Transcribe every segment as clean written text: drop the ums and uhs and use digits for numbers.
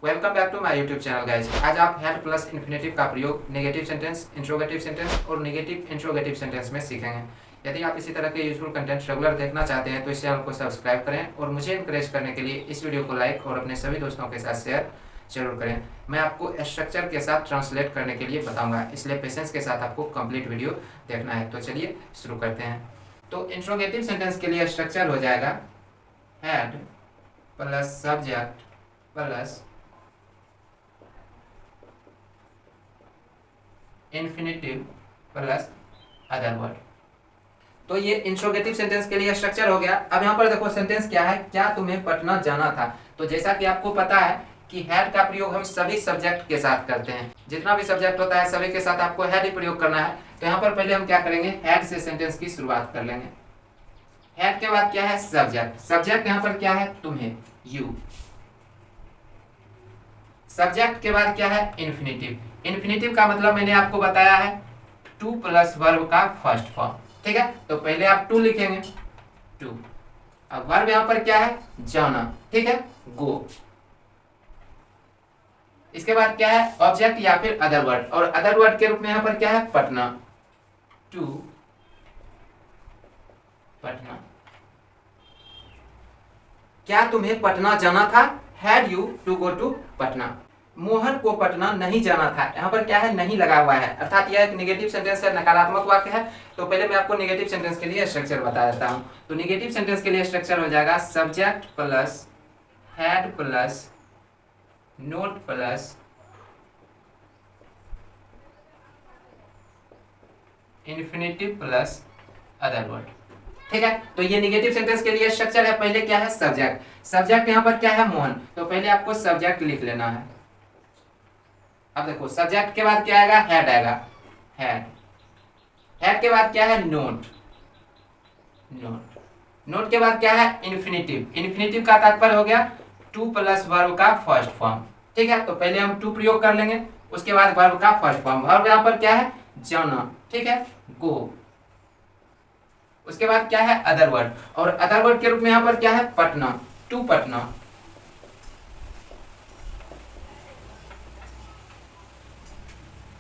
Welcome back to my YouTube channel guys. आज आप had plus infinitive का प्रयोग नेगेटिव सेंटेंस, इंट्रोगेटिव सेंटेंस और नेगेटिव इंट्रोगेटिव सेंटेंस में सीखेंगे। यदि आप इसी तरह के यूजफुल कंटेंट रेगुलर देखना चाहते हैं तो इस चैनल को सब्सक्राइब करें और मुझे इंकरेज करने के लिए इस वीडियो को लाइक और अपने सभी दोस्तों के साथ शेयर जरूर करें। मैं आपको स्ट्रक्चर के साथ ट्रांसलेट करने के लिए बताऊंगा, इसलिए पेशेंस के साथ आपको कंप्लीट वीडियो देखना है। तो चलिए शुरू करते हैं। तो इंट्रोगेटिव सेंटेंस के लिए स्ट्रक्चर हो जाएगा had plus subject plus infinitive plus other word. तो ये इंट्रोगेटिव सेंटेंस के लिए स्ट्रक्चर हो गया। अब यहाँ पर देखो सेंटेंस क्या है, क्या तुम्हें पटना जाना था। तो जैसा कि आपको पता है कि हैड का प्रयोग हम सभी सब्जेक्ट के साथ करते हैं, जितना भी सब्जेक्ट होता है सभी के साथ आपको हैड ही प्रयोग करना है। तो यहाँ पर पहले हम क्या करेंगे, हैड से सेंटेंस की शुरुआत कर लेंगे। हैड के बाद क्या है, सब्जेक्ट। सब्जेक्ट यहाँ पर क्या है, तुम्हें, यू। सब्जेक्ट के बाद क्या है, इन्फिनेटिव। इन्फिनेटिव का मतलब मैंने आपको बताया है टू प्लस वर्ब का फर्स्ट फॉर्म। ठीक है, तो पहले आप टू लिखेंगे, टू। अब वर्ब यहां पर क्या है, जाना। ठीक है, गो। इसके बाद क्या है, ऑब्जेक्ट या फिर अदर वर्ड, और अदर वर्ड के रूप में यहां पर क्या है, पटना, टू पटना। क्या तुम्हें पटना जाना था, had you to go to Patna. Mohan को पटना नहीं जाना था। यहाँ पर क्या है, नहीं लगा हुआ है, अर्थात यह एक नेगेटिव सेंटेंस है, नकारात्मक वाक्य है। तो पहले मैं आपको नेगेटिव सेंटेंस के लिए स्ट्रक्चर बता देता हूँ। तो नेगेटिव सेंटेंस के लिए स्ट्रक्चर हो जाएगा subject plus had plus note plus infinitive plus other word. ठीक है, तो ये नेगेटिव सेंटेंस के लिए स्ट्रक्चर है। पहले क्या है, सब्जेक्ट। सब्जेक्ट यहाँ पर क्या है, मोहन। तो पहले आपको सब्जेक्ट लिख लेना है। अब देखो सब्जेक्ट के बाद क्या आएगा, हैड आएगा, हैड। हैड के बाद क्या है, नोट, नोट। नोट के बाद क्या है, इन्फिनेटिव। इन्फिनेटिव का तात्पर्य हो गया टू प्लस वर्ब का फर्स्ट फॉर्म। ठीक है, तो पहले हम टू प्रयोग कर लेंगे, उसके बाद वर्ब का फर्स्ट फॉर्म। वर्ब यहाँ पर क्या है, जाना। ठीक है, गो। उसके बाद क्या है, अदर वर्ड, और अदर वर्ड के रूप में यहाँ पर क्या है, पटना, टू पटना।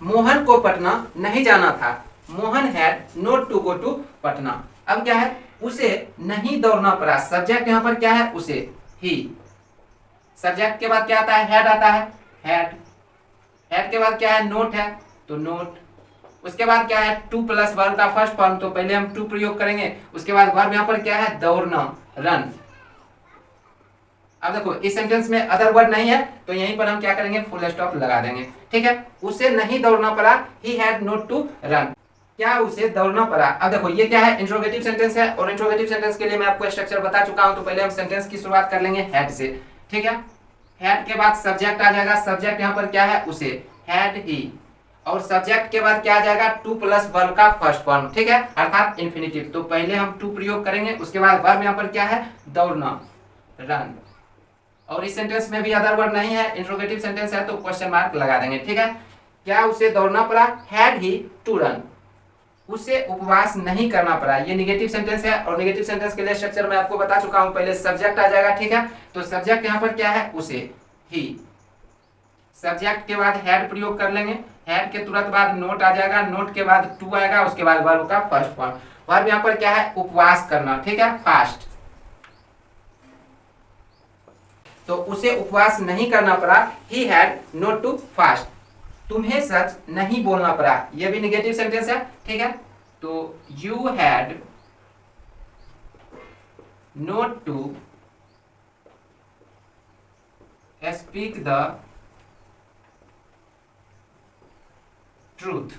मोहन को पटना नहीं जाना था, Mohan had not to go to Patna. अब क्या है, उसे नहीं दौड़ना पड़ा। सब्जेक्ट यहाँ पर क्या है, उसे, ही। सब्जेक्ट के बाद क्या आता है, हैड आता है, हैड। हैड के बाद क्या है, नोट है, तो नोट। उसके बाद क्या है, टू प्लस वर्ब का फर्स्ट फॉर्म। तो पहले हम टू प्रयोग करेंगे, उसके बाद वर्ब यहाँ पर क्या है, दौड़ना, रन। अब देखो इस सेंटेंस में अदर वर्ड नहीं है, तो यहीं पर हम क्या करेंगे, फुल स्टॉप लगा देंगे। ठीक है, उसे नहीं दौड़ना पड़ा, he had not to run. क्या उसे दौड़ना पड़ा। अब देखो ये क्या है, इंट्रोगेटिव सेंटेंस है, और इंट्रोगेटिव सेंटेंस के लिए मैं आपको स्ट्रक्चर बता चुका हूं। तो पहले हम सेंटेंस की शुरुआत कर लेंगे हैड से। ठीक है, हैड के बाद सब्जेक्ट आ जाएगा। सब्जेक्ट यहाँ पर क्या है, उसे, हैड ही। और सब्जेक्ट के बाद क्या आ जाएगा, टू प्लस वर्ब का फर्स्ट फॉर्म। ठीक है, अर्थात इन्फिनेटिव। तो पहले हम टू प्रयोग करेंगे, उसके बाद वर्ब यहाँ पर क्या है, दौड़ना, रन। और इस सेंटेंस में भी अदर वर्ड नहीं है, इंट्रोगेटिव सेंटेंस है, तो क्वेश्चन मार्क लगा देंगे। ठीक है, क्या उसे दौड़ना पड़ा, हैड ही टू रन। उसे उपवास नहीं करना पड़ा। ये नेगेटिव सेंटेंस है, और नेगेटिव सेंटेंस के लिए स्ट्रक्चर मैं आपको बता चुका हूं। पहले सब्जेक्ट आ जाएगा। ठीक है, तो सब्जेक्ट यहाँ पर क्या है, उसे, ही। सब्जेक्ट के बाद हैड प्रयोग कर लेंगे, हैड के तुरंत बाद नोट आ जाएगा, नोट के बाद टू आएगा, उसके बाद वर्ब का फर्स्ट फॉर्म। वर्ब यहाँ पर क्या है, उपवास करना। ठीक है, फास्ट। तो उसे उपवास नहीं करना पड़ा, he had not to fast. तुम्हें सच नहीं बोलना पड़ा, यह भी नेगेटिव सेंटेंस है। ठीक है, तो you had not to speak the truth.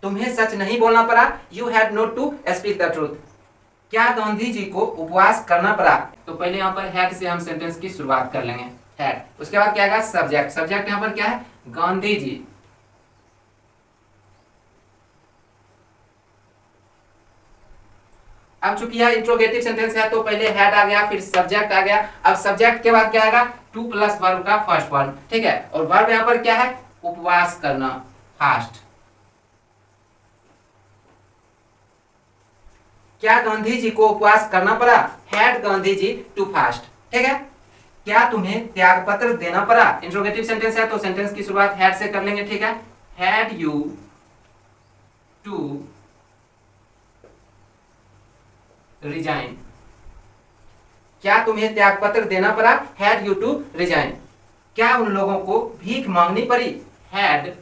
तुम्हें सच नहीं बोलना पड़ा, you had not to speak the truth. क्या गांधी जी को उपवास करना पड़ा। तो पहले यहाँ पर हैड से हम सेंटेंस की शुरुआत कर लेंगे, हैड। उसके बाद क्या आएगा, सब्जेक्ट। सब्जेक्ट यहाँ पर क्या है, गांधी जी। अब चूंकि यह इंट्रोगेटिव सेंटेंस है, तो पहले हैड आ गया, फिर सब्जेक्ट आ गया। अब सब्जेक्ट के बाद क्या आएगा, टू प्लस वर्ब का फर्स्ट फॉर्म। ठीक है, और वर्ब यहाँ पर क्या है, उपवास करना, फास्ट। क्या गांधी जी को उपवास करना पड़ा, had Gandhi ji to fast. ठीक है, क्या तुम्हें त्याग पत्र देना पड़ा? इंट्रोगेटिव सेंटेंस है तो सेंटेंस की शुरुआत हैड से कर लेंगे, ठीक है। हैड यू टू रिजाइन, क्या तुम्हें त्याग पत्र देना पड़ा? Had you to resign. क्या उन लोगों को भीख मांगनी पड़ी? Had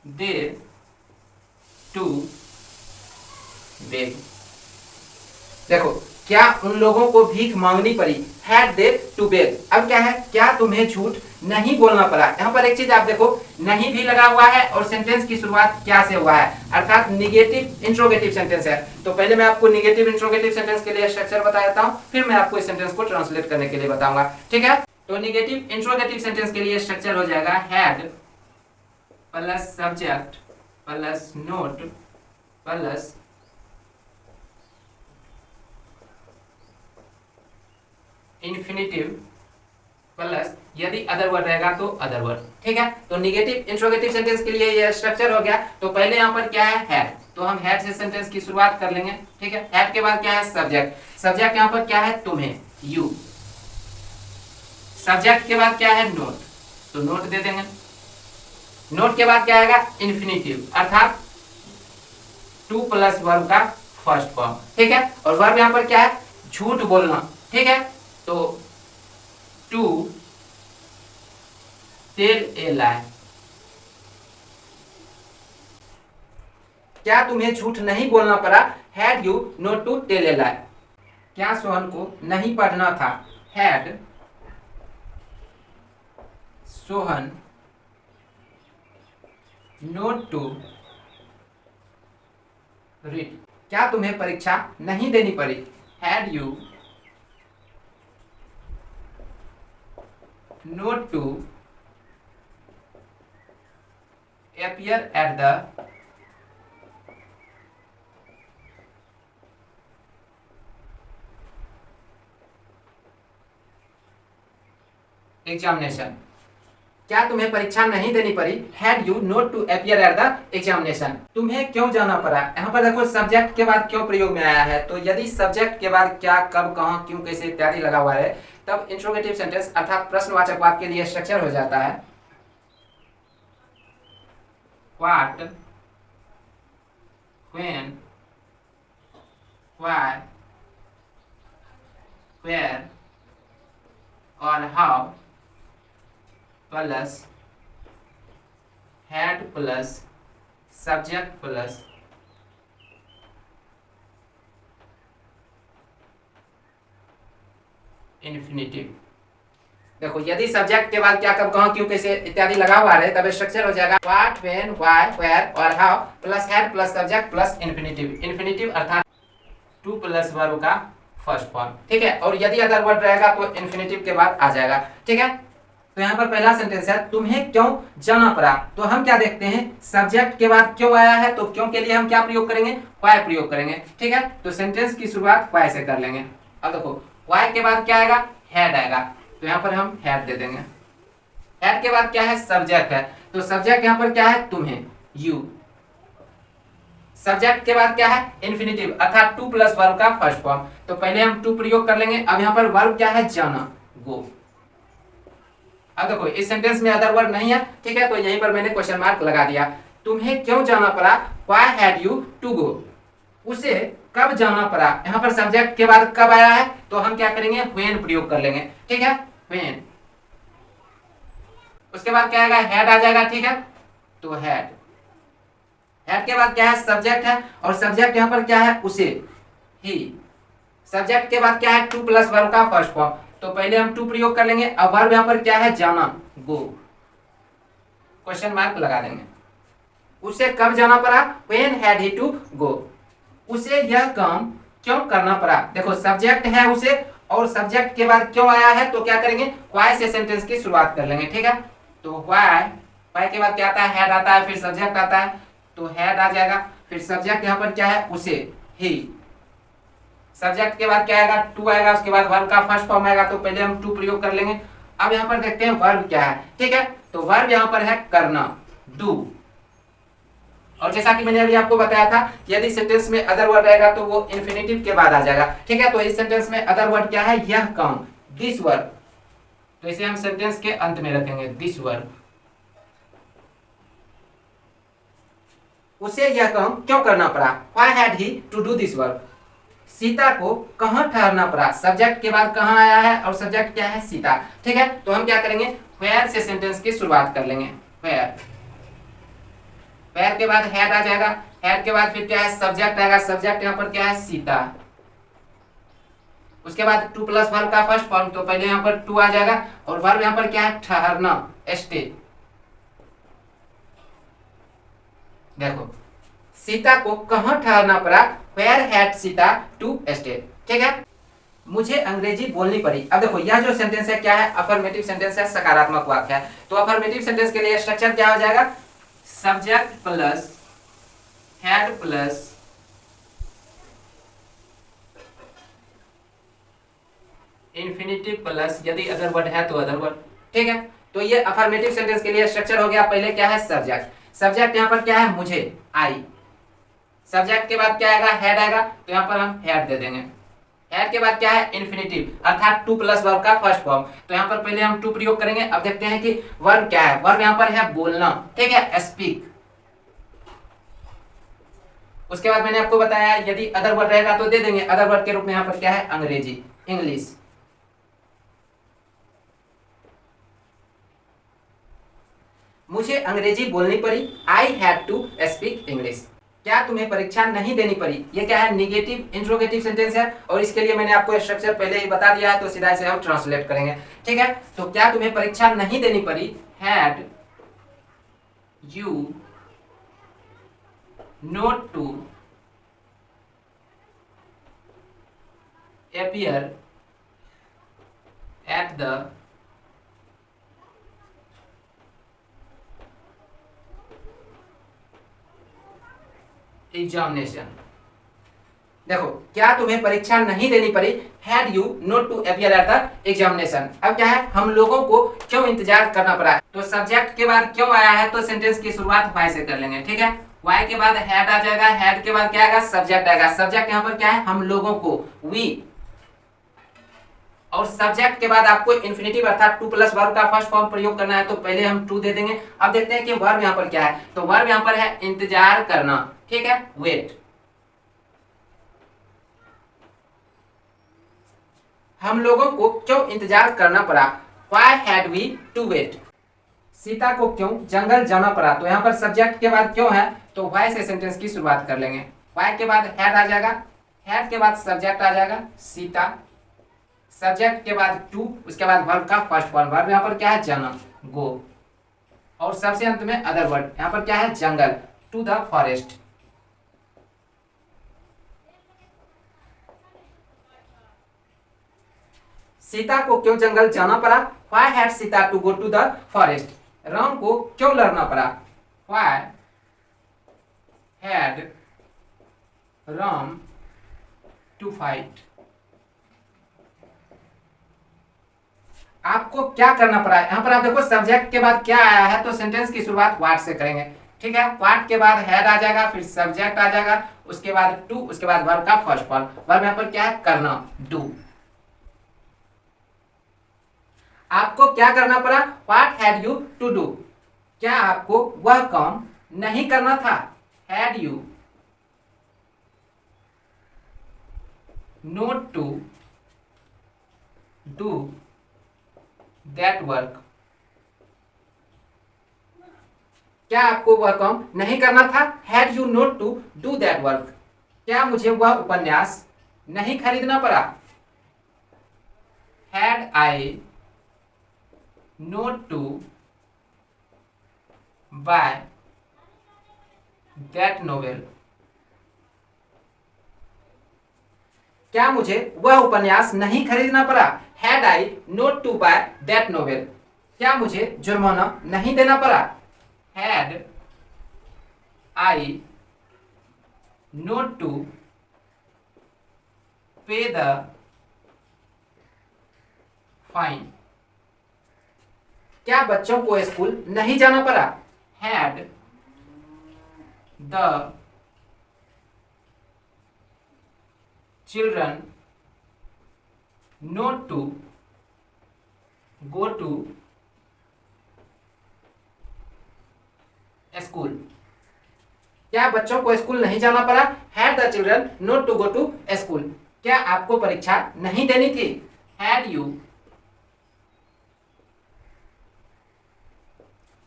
they to beg. देखो, क्या उन लोगों को भीख मांगनी पड़ी, हैड दे टू बेग। अब क्या है, क्या तुम्हें झूठ नहीं बोलना पड़ा। यहाँ पर एक चीज आप देखो, नहीं भी लगा हुआ है और सेंटेंस की शुरुआत क्या से हुआ है, अर्थात निगेटिव इंट्रोगेटिव सेंटेंस है। तो पहले मैं आपको निगेटिव इंट्रोगेटिव सेंटेंस के लिए स्ट्रक्चर बता देता हूँ, फिर मैं आपको इस सेंटेंस को ट्रांसलेट करने के लिए बताऊंगा, ठीक है। तो निगेटिव इंट्रोगेटिव सेंटेंस के लिए स्ट्रक्चर हो जाएगा had plus subject plus note plus infinitive plus यदि अदर वर्ड रहेगा तो अदर वर्ड, ठीक है। तो निगेटिव इंट्रोगेटिव सेंटेंस के लिए ये स्ट्रक्चर हो गया। तो पहले यहाँ पर क्या है, हैड, तो हम हैड से सेंटेंस की शुरुआत कर लेंगे, ठीक है। हैड के बाद क्या है, सब्जेक्ट। सब्जेक्ट यहाँ पर क्या है, तुम्हें, यू। सब्जेक्ट के बाद क्या है, नोट, तो नोट दे देंगे। नोट के बाद क्या आएगा, इन्फिनिटिव, अर्थात टू प्लस वर्ब का फर्स्ट फॉर्म, ठीक है। और वर्ब यहाँ पर क्या है, झूठ बोलना, ठीक है। तो टू टेल ए लाई, क्या तुम्हें झूठ नहीं बोलना पड़ा, had you not to tell a lie. क्या सोहन को नहीं पढ़ना था, had Sohan not to read. क्या तुम्हें परीक्षा नहीं देनी पड़ी, had you not to appear at the examination. क्या तुम्हें परीक्षा नहीं देनी पड़ी, had you not to appear at the examination. तुम्हें क्यों जाना पड़ा, यहाँ पर देखो सब्जेक्ट के बाद क्यों प्रयोग में आया है। तो यदि सब्जेक्ट के बाद क्या, कब, कहां, क्यों, कैसे इत्यादि लगा हुआ है, तब इंट्रोगेटिव सेंटेंस अर्थात प्रश्नवाचक वाक्य के लिए स्ट्रक्चर हो जाता है व्हाट, व्हेन, व्हाई, वेयर और how plus had plus subject plus infinitive. देखो, यदि सब्जेक्ट के बाद क्या, कब, कहां, क्यों, कैसे इत्यादि लगा हुआ है, तब स्ट्रक्चर हो जाएगा व्हाट, व्हेन, व्हाई, वेयर और how plus had plus subject plus infinitive. Infinitive अर्थात टू प्लस वर्ब का फर्स्ट फॉर्म, ठीक है। और यदि अदर वर्ड रहेगा तो इन्फिनिटिव के बाद आ जाएगा, ठीक है। तो यहाँ पर पहला सेंटेंस है तुम्हें क्यों जाना पड़ा। तो हम क्या देखते हैं, सब्जेक्ट के बाद क्यों आया है, तो क्यों के लिए हम क्या प्रयोग करेंगे, व्हाई प्रयोग करेंगे, ठीक है। तो सेंटेंस की शुरुआत व्हाई से कर लेंगे। अब देखो, व्हाई के बाद क्या आएगा, हैड आएगा, तो यहाँ पर हम हैड दे देंगे। हैड के बाद क्या है, सब्जेक्ट है, तो सब्जेक्ट यहाँ पर क्या है, तुम्हें, यू। सब्जेक्ट के बाद क्या है, इन्फिनिटिव अर्थात टू प्लस वर्ब का फर्स्ट फॉर्म। तो पहले हम टू प्रयोग कर लेंगे। अब यहाँ पर वर्ब क्या है, जाना, गो। अब देखो, इस सेंटेंस में अदर वर्ड नहीं है, ठीक है। तो यहीं पर मैंने क्वेश्चन मार्क लगा दिया। तुम्हें क्यों जाना पड़ा, why had you to go. उसे कब जाना पड़ा, यहाँ पर सब्जेक्ट के बाद कब आया है, तो हम क्या करेंगे, व्हेन प्रयोग कर लेंगे, ठीक है, व्हेन। उसके बाद क्या आएगा, हैड आ जाएगा, ठीक है। तो हैड, हैड के बाद क्या है, सब्जेक्ट है, और सब्जेक्ट यहाँ पर क्या है, उसे, ही। सब्जेक्ट के बाद क्या है, टू प्लस वर्ब का फर्स्ट फॉर्म। तो पहले हम टू प्रयोग कर लेंगे। अब वर्ब यहाँ पर क्या है, जाना, गो, क्वेश्चन मार्क लगा देंगे। उसे कब जाना पड़ा, when had he to go. उसे यह काम क्यों करना पड़ा। देखो, सब्जेक्ट है उसे, और सब्जेक्ट के बाद क्यों आया है, तो क्या करेंगे, व्हाई से सेंटेंस की शुरुआत कर लेंगे, ठीक है। तो व्हाई, व्हाई के बाद क्या आता है, हैड आता है, फिर सब्जेक्ट आता है, तो हैड आ जाएगा। फिर सब्जेक्ट यहाँ पर क्या है, उसे, ही। सब्जेक्ट के बाद क्या आएगा, टू आएगा, उसके बाद वर्ब का फर्स्ट फॉर्म आएगा। तो पहले हम टू प्रयोग कर लेंगे। अब यहाँ पर देखते हैं वर्ब क्या है, ठीक है। तो वर्ब यहाँ पर है करना, डू, और जैसा कि मैंने अभी आपको बताया था, यदि सेंटेंस में अदर वर्ड रहेगा तो वो इन्फिनेटिव के बाद आ जाएगा। ठीक है, तो इस सेंटेंस में अदर वर्ड क्या है, यह काम, दिस वर्क, तो इसे हम सेंटेंस के अंत में रखेंगे, दिस वर्क। उसे यह काम क्यों करना पड़ा, why had he to do this work. Sita को कहां ठहरना पड़ा, सब्जेक्ट के बाद कहां आया है और सब्जेक्ट क्या है, सीता। ठीक है, तो हम क्या करेंगे, वेयर से सेंटेंस की शुरुआत कर लेंगे, वेयर। वेयर के बाद हैड आ जाएगा, हैड के बाद फिर क्या है, सब्जेक्ट आएगा, सब्जेक्ट यहाँ पर क्या है, सीता। उसके बाद टू प्लस वर्ब का फर्स्ट फॉर्म, तो पहले यहाँ पर टू आ जाएगा, और वर्ब यहाँ पर क्या है, ठहरना, स्टे। देखो, सीता को कहां ठहरना पड़ा, where had Sita to stay. ठीक है, मुझे अंग्रेजी बोलनी पड़ी। अब देखो, यह जो सेंटेंस है क्या है, अफर्मेटिव सेंटेंस है, सकारात्मक वाक्य है। तो अफर्मेटिव सेंटेंस के लिए स्ट्रक्चर क्या हो जाएगा, subject plus had plus infinitive plus यदि अदर वर्ड है तो अदर वर्ड। ठीक है, तो ये अफर्मेटिव सेंटेंस के लिए स्ट्रक्चर हो गया। पहले क्या है, सब्जेक्ट, सब्जेक्ट यहाँ पर क्या है, मुझे, आई। सब्जेक्ट के बाद क्या आएगा, हेड आएगा, तो यहाँ पर हम हेड दे देंगे। हेड के बाद क्या है, इन्फिनिटिव, अर्थात टू प्लस वर्ब का फर्स्ट फॉर्म, तो यहाँ पर पहले हम टू प्रयोग करेंगे। अब देखते हैं कि वर्ब क्या है, वर्ब यहाँ पर है बोलना। ठीक है, स्पीक। उसके बाद मैंने आपको बताया यदि अदर वर्ड रहेगा तो दे देंगे, अदर वर्ड के रूप में यहाँ पर क्या है, अंग्रेजी, इंग्लिश। मुझे अंग्रेजी बोलनी पड़ी, I had to speak English. क्या तुम्हें परीक्षा नहीं देनी पड़ी, ये क्या है, निगेटिव इंट्रोगेटिव सेंटेंस है, और इसके लिए मैंने आपको स्ट्रक्चर पहले ही बता दिया है, तो सीधा इसे हम ट्रांसलेट करेंगे। ठीक है, तो क्या तुम्हें परीक्षा नहीं देनी पड़ी, had you not to appear at the examination. देखो, क्या तुम्हें परीक्षा नहीं देनी पड़ी, had you not to appear at the examination. अब क्या है, हम लोगों को क्यों इंतजार करना पड़ा, तो सब्जेक्ट के बाद क्यों आया है, तो सेंटेंस की शुरुआत वाई से कर लेंगे। ठीक है, वाई के बाद हैड आ जाएगा, हैड के बाद क्या आएगा, सब्जेक्ट आएगा, सब्जेक्ट यहाँ पर क्या है, हम लोगों को, वी। और सब्जेक्ट के बाद आपको इन्फिनिटिव अर्थात टू प्लस वर्ब का फर्स्ट फॉर्म प्रयोग करना है, तो पहले हम टू दे देंगे। अब देखते हैं कि वर्ब यहाँ पर क्या है, तो वर्ब यहाँ पर है इंतजार करना। ठीक है, वेट। हम लोगों को क्यों इंतजार करना पड़ा, why had we to wait. Sita को क्यों जंगल जाना पड़ा, तो यहाँ पर सब्जेक्ट के बाद क्यों है, तो व्हाई से सेंटेंस की शुरुआत कर लेंगे। व्हाई के बाद हैड आ जाएगा, हैड के बाद सब्जेक्ट आ जाएगा, सीता। सब्जेक्ट के बाद टू, उसके बाद वर्ब का फर्स्ट फॉर्म, वर्ब यहाँ पर क्या है, जाना, गो। और सबसे अंत में अदर वर्ड, यहाँ पर क्या है, जंगल, टू द फॉरेस्ट। सीता को क्यों जंगल जाना पड़ा, why had Sita to go to the forest. Ram को क्यों लड़ना पड़ा, why had Ram to fight. आपको क्या करना पड़ा है, यहाँ पर आप देखो सब्जेक्ट के बाद क्या आया है, तो सेंटेंस की शुरुआत व्हाट से करेंगे। ठीक है, व्हाट के बाद हैड आ जाएगा, फिर सब्जेक्ट आ जाएगा, उसके बाद टू, उसके बाद वर्ब का फर्स्ट फॉर्म, वर्ब यहाँ पर क्या है, करना, डू। आपको क्या करना पड़ा, what had you to do. क्या आपको वह काम नहीं करना था, had you not to do that work. क्या आपको वह काम नहीं करना था, had you not to do that work. क्या मुझे वह उपन्यास नहीं खरीदना पड़ा, had I not to buy that novel. क्या मुझे वह उपन्यास नहीं खरीदना पड़ा, had I not to buy that novel. क्या मुझे जुर्माना नहीं देना पड़ा, had I not to pay the fine. क्या बच्चों को स्कूल नहीं जाना पड़ा, had the children not to go to school. क्या बच्चों को स्कूल नहीं जाना पड़ा? Had the children not to go to school. क्या आपको परीक्षा नहीं देनी थी? Had you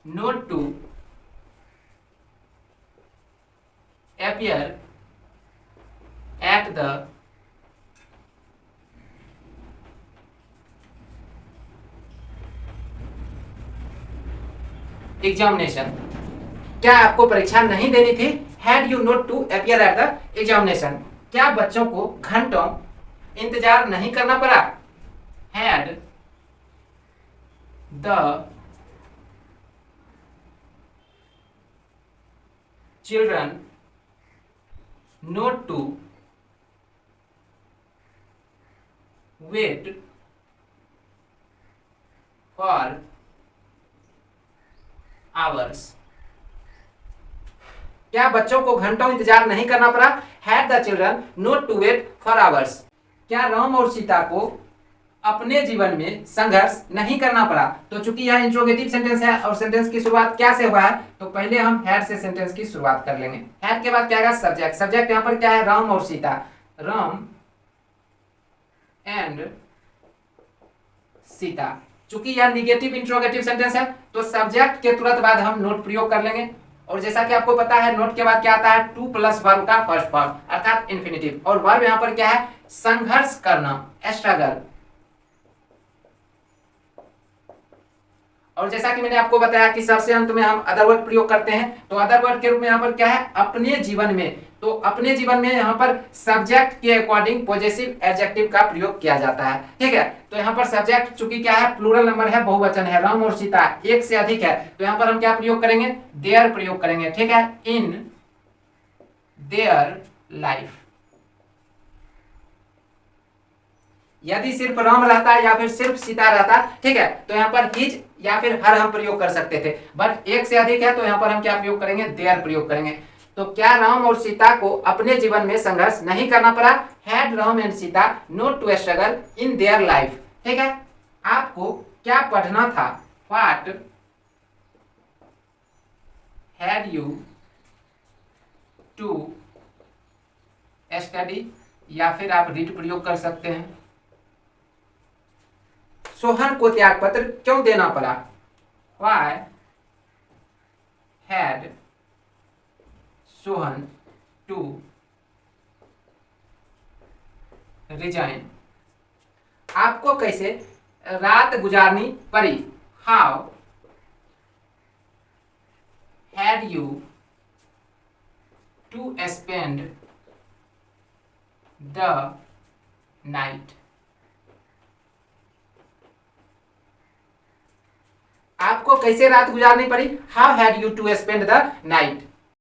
not to appear at the examination. क्या आपको परीक्षा नहीं देनी थी? Had you not to appear at the examination. क्या बच्चों को घंटों इंतजार नहीं करना पड़ा? Had the children not to wait for hours. क्या बच्चों को घंटों इंतजार नहीं करना पड़ा? Had the children not to wait for hours. क्या राम और सीता को अपने जीवन में संघर्ष नहीं करना पड़ा? तो चूंकि यह इंट्रोगेटिव सेंटेंस है और सेंटेंस की शुरुआत क्या से हुआ है, तो पहले हम हैड से सेंटेंस की शुरुआत कर लेंगे। हैड के बाद क्या आएगा? सब्जेक्ट। सब्जेक्ट यहां पर क्या है? राम और सीता। राम एंड सीता। चूंकि यह निगेटिव इंट्रोगेटिव सेंटेंस है, तो सब्जेक्ट के तुरंत बाद हम नोट प्रयोग कर लेंगे। और जैसा कि आपको पता है, नोट के बाद क्या आता है? टू प्लस वर्ब का फर्स्ट फॉर्म अर्थात इन्फिनिटिव। और वर्ब यहां पर क्या है? संघर्ष करना, स्ट्रगल। और जैसा कि मैंने आपको बताया कि सबसे अंत में हम अदर वर्ड प्रयोग करते हैं, तो अदर वर्ड के रूप में यहाँ पर क्या है? अपने जीवन में। तो अपने जीवन में यहाँ पर सब्जेक्ट के अकॉर्डिंग पॉजेसिव एडजेक्टिव का प्रयोग किया जाता है। ठीक है, तो यहाँ पर सब्जेक्ट चूंकि क्या है? प्लूरल नंबर है, बहुवचन है, राम और सीता एक से अधिक है, तो यहाँ पर हम क्या प्रयोग करेंगे? देयर प्रयोग करेंगे। ठीक है, इन देयर लाइफ। यदि सिर्फ राम रहता है या फिर सिर्फ सीता रहता, ठीक है, तो यहाँ पर हिज या फिर हर हम प्रयोग कर सकते थे, बट एक से अधिक है तो यहाँ पर हम क्या प्रयोग करेंगे? देयर प्रयोग करेंगे। तो क्या राम और सीता को अपने जीवन में संघर्ष नहीं करना पड़ा? Had Ram and Sita not to struggle in their life. ठीक है, आपको क्या पढ़ना था? What had you to study, या फिर आप रीड प्रयोग कर सकते हैं। सोहन को त्याग पत्र क्यों देना पड़ा? Why had Sohan to resign? आपको कैसे रात गुजारनी पड़ी? How had you to spend the night? आपको कैसे रात गुजारनी पड़ी? How had you to spend the night?